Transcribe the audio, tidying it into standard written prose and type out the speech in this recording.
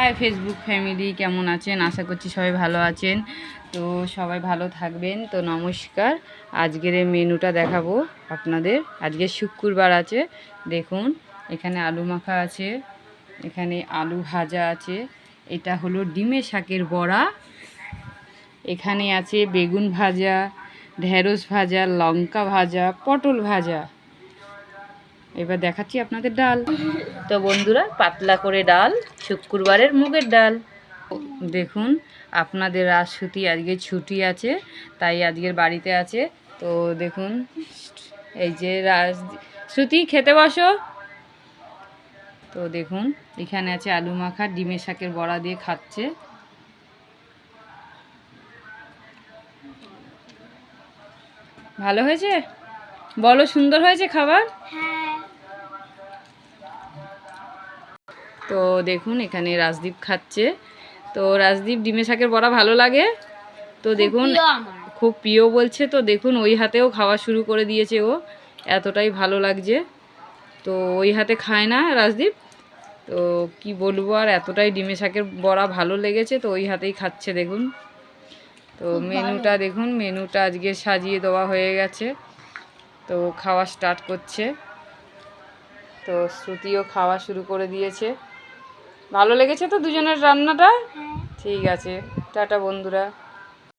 High Facebook family, কেমন আছেন? আশা করছি সবাই ভালো আছেন। তো সবাই ভালো থাকবেন। তো নমস্কার। আজকের এই মেনুটা দেখাবো আপনাদের। আজকে শুক্রবার আছে। দেখুন, এখানে আলু মাখা আছে, এখানে আলু ভাজা আছে, এটা হলো ডিমের শাকের বড়া, এখানে আছে বেগুন ভাজা, ঢেঁড়স ভাজা, লঙ্কা ভাজা, পটল ভাজা। এবার দেখাচ্ছি আপনাদের ডাল। তো বন্ধুরা, পাতলা করে ডাল, শুক্রবারের মুগের ডাল। দেখুন, আপনাদের রাজশ্রুতি আজকে ছুটি আছে, তাই আজকের বাড়িতে আছে। তো দেখুন, এই যে শ্রুতি, খেতে বসো। তো দেখুন, এখানে আছে আলু মাখা, ডিমের শাকের বড়া দিয়ে খাচ্ছে। ভালো হয়েছে? বলো, সুন্দর হয়েছে খাবার? তো দেখুন, এখানে রাজদীপ খাচ্ছে। তো রাজদীপ, ডিমের শাকের বড়া ভালো লাগে? তো দেখুন, খুব প্রিয় বলছে। তো দেখুন, ওই হাতেও খাওয়া শুরু করে দিয়েছে ও, এতটাই ভালো লাগছে। তো ওই হাতে খায় না রাজদীপ। তো কি বলবো আর, এতটাই ডিমের শাকের বড়া ভালো লেগেছে, তো ওই হাতেই খাচ্ছে। দেখুন, তো মেনুটা দেখুন, মেনুটা আজকে সাজিয়ে দেওয়া হয়ে গেছে। তো খাওয়া স্টার্ট করছে। তো শ্রুতিও খাওয়া শুরু করে দিয়েছে। ভালো লেগেছে তো দুজনের রান্নাটা? ঠিক আছে, টাটা বন্ধুরা।